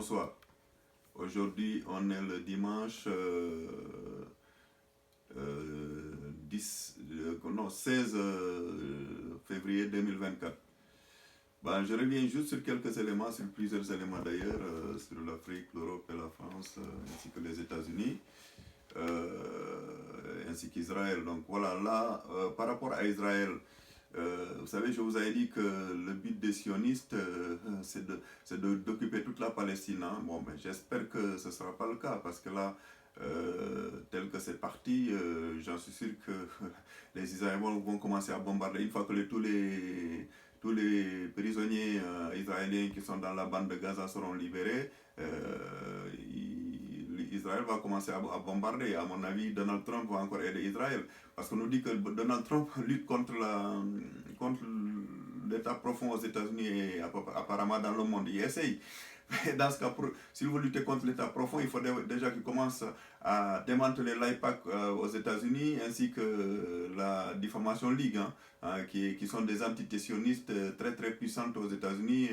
bonsoir. Aujourd'hui, on est le dimanche 16 février 2024. Je reviens juste sur quelques éléments, sur plusieurs éléments d'ailleurs, sur l'Afrique, l'Europe et la France, ainsi que les États-Unis, ainsi qu'Israël. Donc voilà, là, par rapport à Israël, vous savez, je vous avais dit que le but des sionistes, c'est d'occuper toute la Palestine. Hein. Bon, mais j'espère que ce ne sera pas le cas, parce que là, tel que c'est parti, j'en suis sûr que les Israéliens vont commencer à bombarder. Une fois que tous les prisonniers israéliens qui sont dans la bande de Gaza seront libérés, Israël va commencer à bombarder. À mon avis, Donald Trump va encore aider Israël. Parce qu'on nous dit que Donald Trump lutte contre l'état profond aux États-Unis et apparemment dans le monde. Il essaye. Mais dans ce cas, s'il veut lutter contre l'état profond, il faut déjà qu'il commence à démanteler l'AIPAC aux États-Unis ainsi que la Diffamation League, qui sont des entités sionistes très très puissantes aux États-Unis,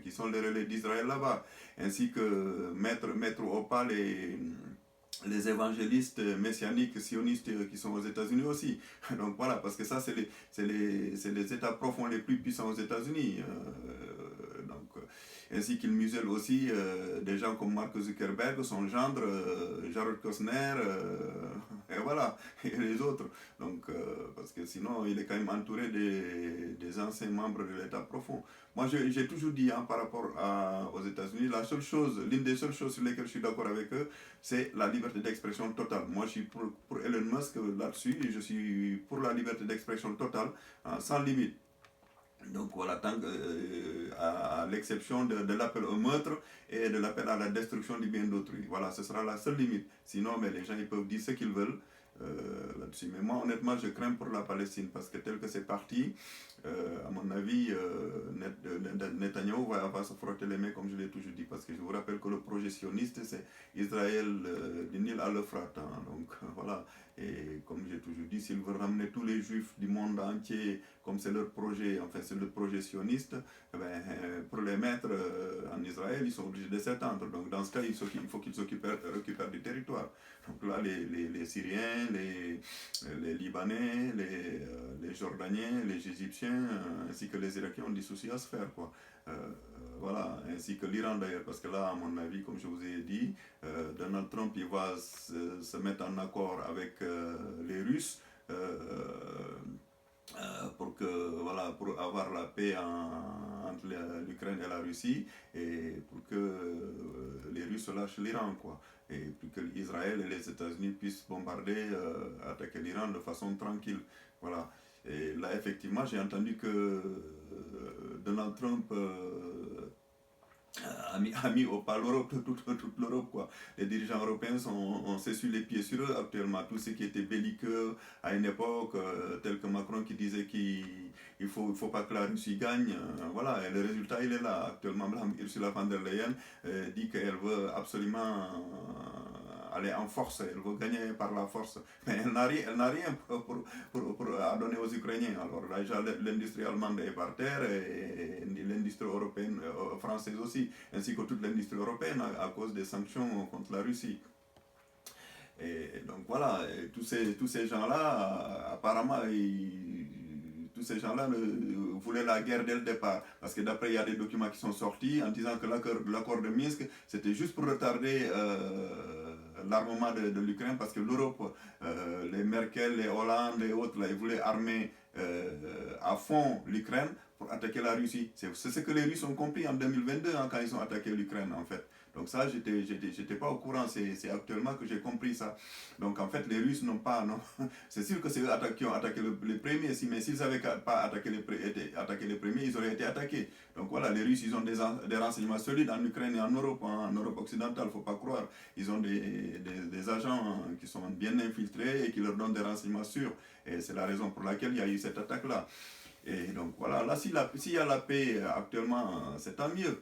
qui sont les relais d'Israël là-bas, ainsi que mettre au pas les évangélistes messianiques sionistes qui sont aux États-Unis aussi. Donc voilà, parce que ça, c'est les États profonds les plus puissants aux États-Unis. Ainsi qu'il muselle aussi des gens comme Mark Zuckerberg, son gendre, Jared Kushner, et voilà, et les autres. Donc, parce que sinon, il est quand même entouré des anciens membres de l'État profond. Moi, j'ai toujours dit, par rapport aux États-Unis, l'une des seules choses sur lesquelles je suis d'accord avec eux, c'est la liberté d'expression totale. Moi, je suis pour Elon Musk là-dessus, et je suis pour la liberté d'expression totale, sans limite. Donc voilà, à l'exception de l'appel au meurtre et de l'appel à la destruction du bien d'autrui. Voilà, ce sera la seule limite. Sinon, mais les gens ils peuvent dire ce qu'ils veulent là-dessus. Mais moi, honnêtement, je crains pour la Palestine parce que tel que c'est parti, à mon avis, Netanyahou va se frotter les mains comme je l'ai toujours dit. Parce que je vous rappelle que le projet sioniste, c'est Israël du Nil à l'Euphrate. Donc voilà. Et comme j'ai toujours dit, s'ils veulent ramener tous les juifs du monde entier, comme c'est leur projet, enfin c'est le projet sioniste, pour les mettre en Israël, ils sont obligés de s'étendre. Donc dans ce cas, il faut qu'ils récupèrent du territoire. Donc là, les Syriens, les Libanais, les Jordaniens, les Égyptiens, ainsi que les Irakiens ont des soucis à se faire, quoi. Voilà, ainsi que l'Iran d'ailleurs, parce que là, à mon avis, comme je vous ai dit, Donald Trump il va se mettre en accord avec les Russes pour avoir la paix entre l'Ukraine et la Russie et pour que les Russes lâchent l'Iran, quoi. Et pour que Israël et les États-Unis puissent bombarder, attaquer l'Iran de façon tranquille. Voilà. Et là, effectivement, j'ai entendu que Donald Trump a mis au pas l'Europe, toute l'Europe, quoi. Les dirigeants européens ont s'essuie les pieds sur eux actuellement. Tout ce qui était belliqueux à une époque, tel que Macron qui disait qu'il ne faut pas que la Russie gagne. Voilà, et le résultat, il est là. Actuellement, Ursula von der Leyen dit qu'elle veut absolument aller en force, elle veut gagner par la force. Mais elle n'a rien à donner aux Ukrainiens. Alors là, déjà, l'industrie allemande est par terre et l'industrie européenne, française aussi, ainsi que toute l'industrie européenne à cause des sanctions contre la Russie. Et donc voilà, et tous ces gens-là, apparemment, tous ces gens-là voulaient la guerre dès le départ. Parce que d'après, il y a des documents qui sont sortis en disant que l'accord de Minsk, c'était juste pour retarder l'armement de l'Ukraine, parce que l'Europe, les Merkel, les Hollande et autres, là, ils voulaient armer à fond l'Ukraine pour attaquer la Russie. C'est ce que les Russes ont compris en 2022 quand ils ont attaqué l'Ukraine, en fait. Donc ça, j'étais pas au courant, c'est actuellement que j'ai compris ça. Donc en fait, les Russes n'ont pas... Non, c'est sûr que c'est eux qui ont attaqué les premiers, mais s'ils n'avaient pas attaqué les premiers, ils auraient été attaqués. Donc voilà, les Russes, ils ont des renseignements solides en Ukraine et en Europe occidentale, il ne faut pas croire. Ils ont des agents qui sont bien infiltrés et qui leur donnent des renseignements sûrs. Et c'est la raison pour laquelle il y a eu cette attaque-là. Et donc voilà, là, s'il y a la paix actuellement, c'est tant mieux.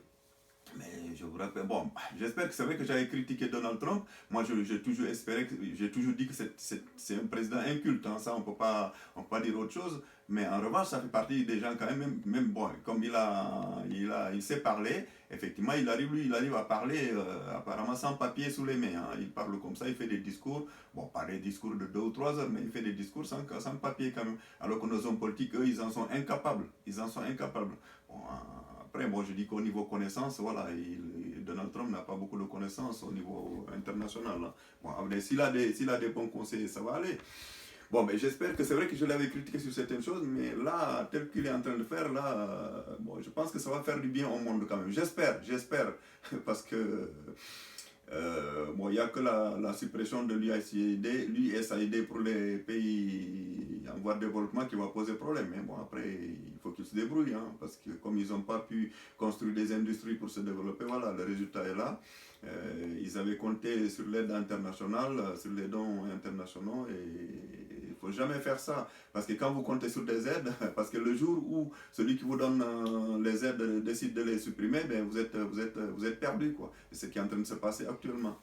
Mais je vous rappelle, bon, j'espère que c'est vrai que j'avais critiqué Donald Trump. Moi, j'ai toujours dit que c'est un président inculte. Ça, on ne peut pas dire autre chose. Mais en revanche, ça fait partie des gens quand même bon, comme il sait parler, effectivement, il arrive à parler apparemment sans papier sous les mains, hein. Il parle comme ça, il fait des discours, bon, pas des discours de 2 ou 3 heures, mais il fait des discours sans papier quand même. Alors que nos hommes politiques, eux, ils en sont incapables. Ils en sont incapables. Bon, après, bon, je dis qu'au niveau connaissance, voilà, Donald Trump n'a pas beaucoup de connaissances au niveau international, hein. Bon, s'il a des bons conseils, ça va aller. Bon, mais j'espère que c'est vrai que je l'avais critiqué sur certaines choses, mais là, tel qu'il est en train de faire, là, bon, je pense que ça va faire du bien au monde quand même. J'espère, parce que bon, il n'y a que la suppression de l'USAID pour les pays en voie de développement qui va poser problème. Mais bon, après, il faut qu'ils se débrouillent, hein, parce que comme ils n'ont pas pu construire des industries pour se développer, voilà, le résultat est là. Ils avaient compté sur l'aide internationale, sur les dons internationaux, et il ne faut jamais faire ça. Parce que quand vous comptez sur des aides, parce que le jour où celui qui vous donne les aides décide de les supprimer, ben vous êtes perdu, quoi. C'est ce qui est en train de se passer actuellement.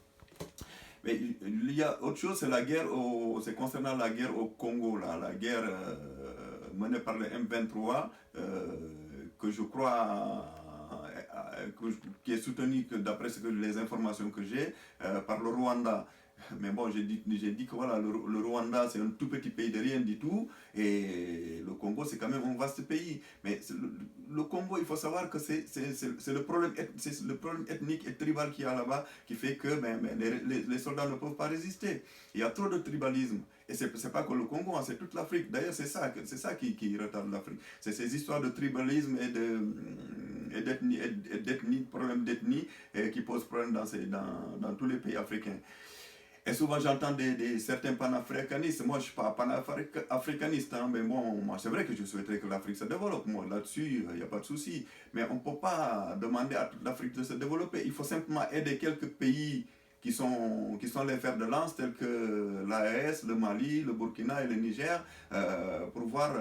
Mais il y a autre chose, c'est concernant la guerre au Congo, là, la guerre menée par les M23, que je crois qui est soutenue, d'après les informations que j'ai, par le Rwanda. Mais bon, j'ai dit que voilà, le Rwanda, c'est un tout petit pays de rien du tout, et le Congo, c'est quand même un vaste pays. Mais le Congo, il faut savoir que c'est le problème ethnique et tribal qu'il y a là-bas qui fait que les soldats ne peuvent pas résister. Il y a trop de tribalisme. Et c'est pas que le Congo, hein, c'est toute l'Afrique. D'ailleurs, c'est ça qui retarde l'Afrique. C'est ces histoires de tribalisme et problèmes d'ethnie qui posent problème dans tous les pays africains. Et souvent j'entends certains panafricanistes. Moi je ne suis pas panafricaniste, hein, mais bon, moi c'est vrai que je souhaiterais que l'Afrique se développe. Moi là-dessus, il n'y a pas de souci. Mais on ne peut pas demander à toute l'Afrique de se développer. Il faut simplement aider quelques pays qui sont les fers de lance, tels que l'AES, le Mali, le Burkina et le Niger, pour voir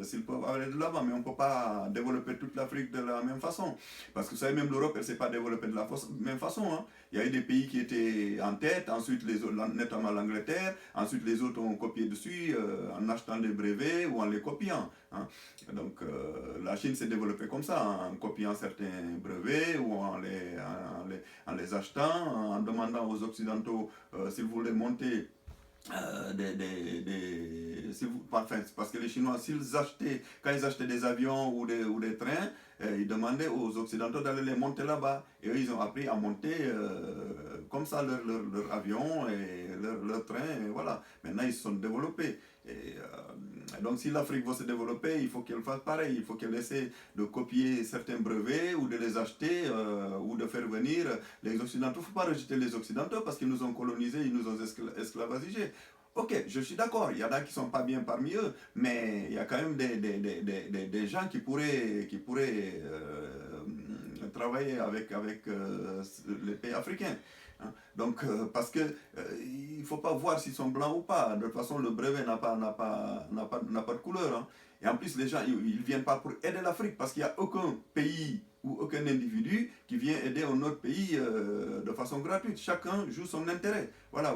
s'ils peuvent aller de l'avant. Mais on ne peut pas développer toute l'Afrique de la même façon. Parce que vous savez, même l'Europe, elle ne s'est pas développée de la même façon, hein. Il y a eu des pays qui étaient en tête, ensuite les autres, notamment l'Angleterre, ensuite les autres ont copié dessus en achetant des brevets ou en les copiant, hein. Donc la Chine s'est développée comme ça, en copiant certains brevets ou en les achetant, en demandant aux Occidentaux s'ils voulaient monter enfin, parce que les Chinois, quand ils achetaient des avions ou des trains, ils demandaient aux Occidentaux d'aller les monter là-bas. Et eux, ils ont appris à monter comme ça leur avion et leur train. Et voilà. Maintenant, ils se sont développés. Donc, si l'Afrique veut se développer, il faut qu'elle fasse pareil. Il faut qu'elle essaie de copier certains brevets ou de les acheter ou de faire venir les Occidentaux. Il ne faut pas rejeter les Occidentaux parce qu'ils nous ont colonisés, ils nous ont esclavagisés. Ok, je suis d'accord, il y en a qui ne sont pas bien parmi eux, mais il y a quand même des gens qui pourraient travailler avec les pays africains, hein. Donc, parce que il ne faut pas voir s'ils sont blancs ou pas. De toute façon, le brevet n'a pas de couleur, hein. Et en plus, les gens, ils ne viennent pas pour aider l'Afrique, parce qu'il n'y a aucun pays ou aucun individu qui vient aider un autre pays de façon gratuite. Chacun joue son intérêt. Voilà,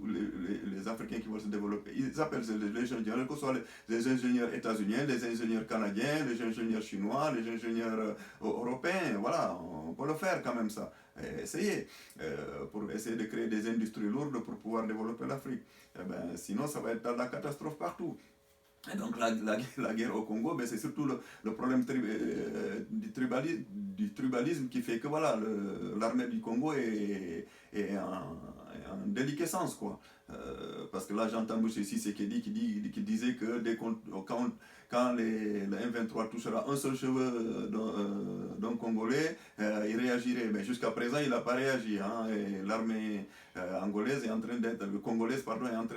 les Africains qui veulent se développer, ils appellent les ingénieurs, que ce soit les ingénieurs états-uniens, les ingénieurs canadiens, les ingénieurs chinois, les ingénieurs européens. Voilà, on peut le faire quand même ça. Essayer, pour essayer de créer des industries lourdes pour pouvoir développer l'Afrique. Eh ben, sinon, ça va être la catastrophe partout. Et donc la guerre au Congo, ben, c'est surtout le problème du tribalisme qui fait que voilà, l'armée du Congo est en déliquescence, quoi. Parce que là j'entends M. Tshisekedi qui disait que quand le M23 touchera un seul cheveu d'un Congolais, il réagirait. Mais jusqu'à présent, il n'a pas réagi, hein, et l'armée congolaise est en train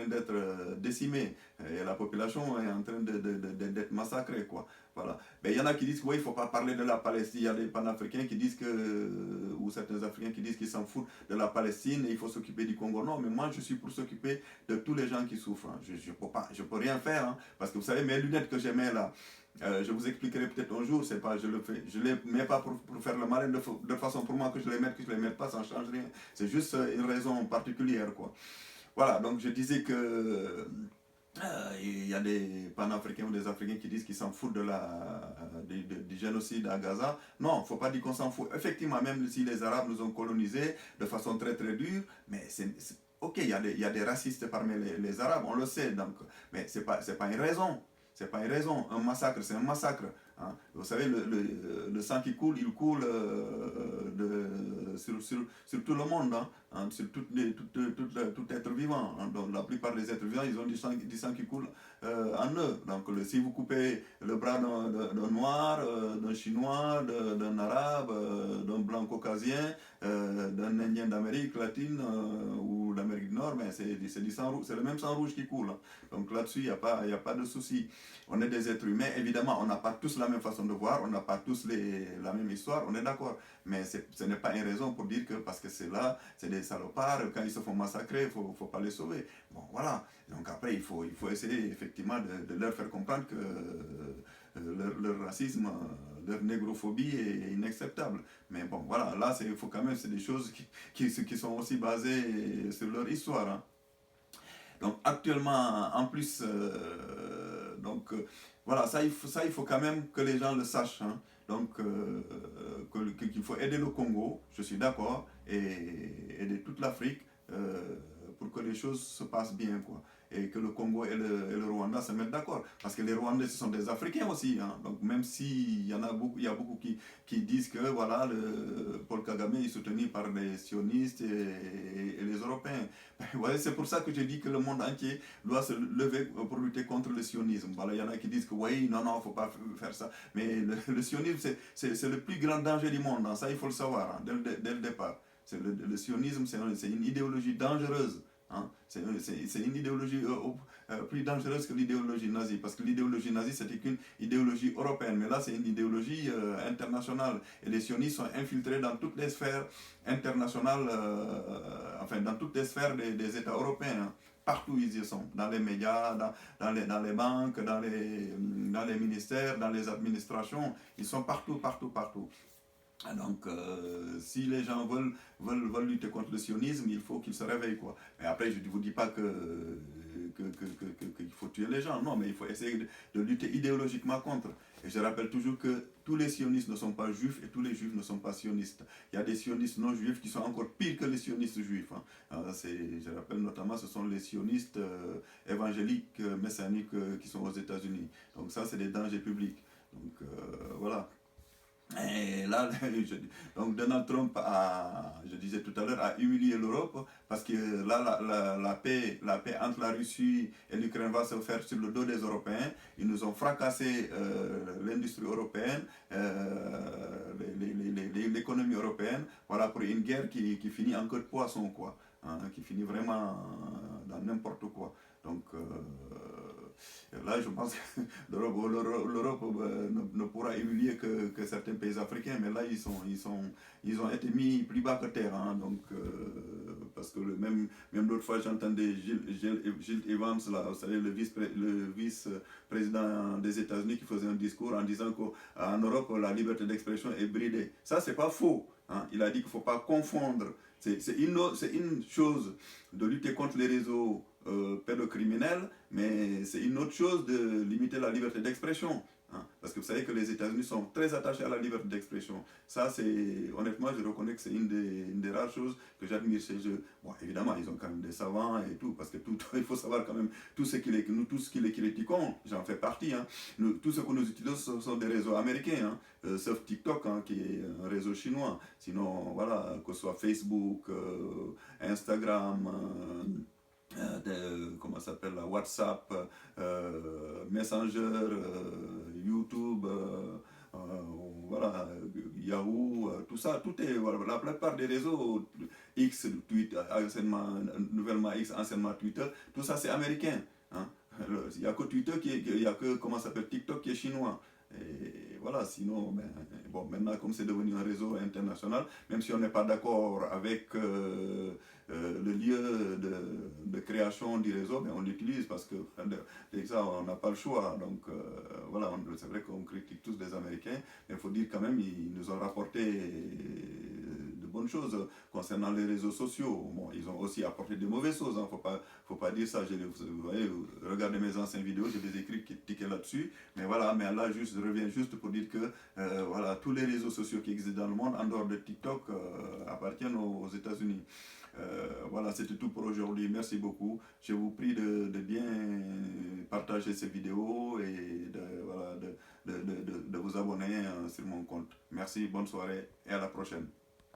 d'être décimée, et la population est en train d'être massacrée, quoi. Voilà. Mais il y en a qui disent qu'il ne faut pas parler de la Palestine. Il y a des panafricains qui disent ou certains Africains qui disent qu'ils s'en foutent de la Palestine et il faut s'occuper du Congo. Non, mais moi je suis pour s'occuper de tous les gens qui souffrent, hein. Je peux rien faire, hein, parce que vous savez, mes lunettes que j'ai mets là, je vous expliquerai peut-être un jour, c'est pas, je les mets pas pour faire le malin, de façon pour moi que je les mette pas, ça ne change rien. C'est juste une raison particulière, quoi. Voilà, donc je disais que Il y a des panafricains ou des Africains qui disent qu'ils s'en foutent du génocide à Gaza. Non, il ne faut pas dire qu'on s'en fout. Effectivement, même si les Arabes nous ont colonisés de façon très très dure, mais ok, il y a des racistes parmi les Arabes, on le sait, donc, mais c'est pas une raison. C'est pas une raison. Un massacre, c'est un massacre. Hein. Vous savez, le sang qui coule, il coule sur tout le monde. Hein, sur tout être vivant. Hein. Donc, la plupart des êtres vivants, ils ont du sang qui coule en eux. Donc si vous coupez le bras d'un noir, d'un chinois, d'un arabe, d'un blanc caucasien, d'un indien d'Amérique latine ou d'Amérique du Nord, ben c'est du sang rouge, c'est le même sang rouge qui coule. Hein. Donc là-dessus, il n'y a pas de souci. On est des êtres humains, évidemment, on n'a pas tous la même façon de voir, on n'a pas tous la même histoire, on est d'accord. Mais ce n'est pas une raison pour dire que parce que c'est des salopards, quand ils se font massacrer, il ne faut pas les sauver. Bon, voilà. Donc après, il faut essayer effectivement de leur faire comprendre que leur racisme, leur négrophobie est inacceptable. Mais bon, voilà, là, il faut quand même, c'est des choses qui sont aussi basées sur leur histoire. Hein. Donc actuellement, en plus, voilà, ça il faut quand même que les gens le sachent. Hein. Donc, qu'il faut aider le Congo, je suis d'accord, et aider toute l'Afrique pour que les choses se passent bien, quoi. Et que le Congo et le Rwanda se mettent d'accord. Parce que les Rwandais, ce sont des Africains aussi. Hein. Donc, même s'il y en a beaucoup, il y a beaucoup qui disent que voilà, Paul Kagame est soutenu par les sionistes et les Européens. Ouais, c'est pour ça que je dis que le monde entier doit se lever pour lutter contre le sionisme. Voilà, il y en a qui disent que oui, non, il ne faut pas faire ça. Mais le sionisme, c'est le plus grand danger du monde. Hein. Ça, il faut le savoir hein, dès le départ. Le sionisme, c'est une idéologie dangereuse. Hein. C'est une idéologie plus dangereuse que l'idéologie nazie. Parce que l'idéologie nazie, c'était qu'une idéologie européenne. Mais là, c'est une idéologie internationale. Et les sionistes sont infiltrés dans toutes les sphères internationales, enfin, dans toutes les sphères des États européens. Hein. Partout ils y sont, dans les médias, dans les banques, dans les ministères, dans les administrations. Ils sont partout, partout, partout. Donc, si les gens veulent lutter contre le sionisme, il faut qu'ils se réveillent, quoi. Mais après, je ne vous dis pas qu'il faut tuer les gens, non, mais il faut essayer de lutter idéologiquement contre. Et je rappelle toujours que tous les sionistes ne sont pas juifs et tous les juifs ne sont pas sionistes. Il y a des sionistes non juifs qui sont encore pires que les sionistes juifs. Hein. Je rappelle notamment, ce sont les sionistes évangéliques, messianiques qui sont aux États-Unis. Donc ça, c'est des dangers publics. Donc voilà. Et là, donc Donald Trump je disais tout à l'heure, a humilié l'Europe parce que là, la paix entre la Russie et l'Ukraine va se faire sur le dos des Européens. Ils nous ont fracassé l'industrie européenne, l'économie européenne, voilà, pour une guerre qui finit en queue de poisson, quoi, hein, qui finit vraiment dans n'importe quoi. Donc, là, je pense que l'Europe ne pourra humilier que certains pays africains, mais là, ils ont été mis plus bas que terre. Hein, donc, parce que même l'autre fois, j'entendais Gilles Evans, là, vous savez, le vice-président des États-Unis, qui faisait un discours en disant qu'en Europe, la liberté d'expression est bridée. Ça, c'est pas faux. Hein. Il a dit qu'il ne faut pas confondre. C'est une chose de lutter contre les réseaux pédocriminels, mais c'est une autre chose de limiter la liberté d'expression. Hein, parce que vous savez que les États-Unis sont très attachés à la liberté d'expression. Ça, honnêtement, je reconnais que c'est une des rares choses que j'admire chez eux. Bon, évidemment, ils ont quand même des savants et tout, parce que il faut savoir quand même, tout ce qui les critiquons, j'en fais partie. Hein, tout ce que nous utilisons sont des réseaux américains, hein, sauf TikTok, hein, qui est un réseau chinois. Sinon, voilà, que ce soit Facebook, Instagram, comment ça s'appelle, WhatsApp, Messenger, YouTube, voilà, Yahoo, tout ça, tout est, voilà, la plupart des réseaux, X, Twitter, nouvellement X, anciennement Twitter, tout ça c'est américain. Hein. Il n'y a que Twitter il y a que, comment ça s'appelle, TikTok qui est chinois. Et voilà, sinon, bon, maintenant, comme c'est devenu un réseau international, même si on n'est pas d'accord avec le lieu de création du réseau, mais on l'utilise parce que déjà, on n'a pas le choix. Donc, voilà, c'est vrai qu'on critique tous les Américains, mais il faut dire quand même, ils nous ont rapporté de bonnes choses concernant les réseaux sociaux. Bon, ils ont aussi apporté de mauvaises choses, hein, faut pas dire ça. Vous voyez, regardez mes anciennes vidéos, j'ai des écrits qui tiquaient là-dessus. Mais voilà, mais là, je reviens juste pour dire que voilà, tous les réseaux sociaux qui existent dans le monde, en dehors de TikTok, appartiennent aux États-Unis. Voilà, c'était tout pour aujourd'hui. Merci beaucoup. Je vous prie de bien partager ces vidéos et voilà, de vous abonner sur mon compte. Merci, bonne soirée et à la prochaine.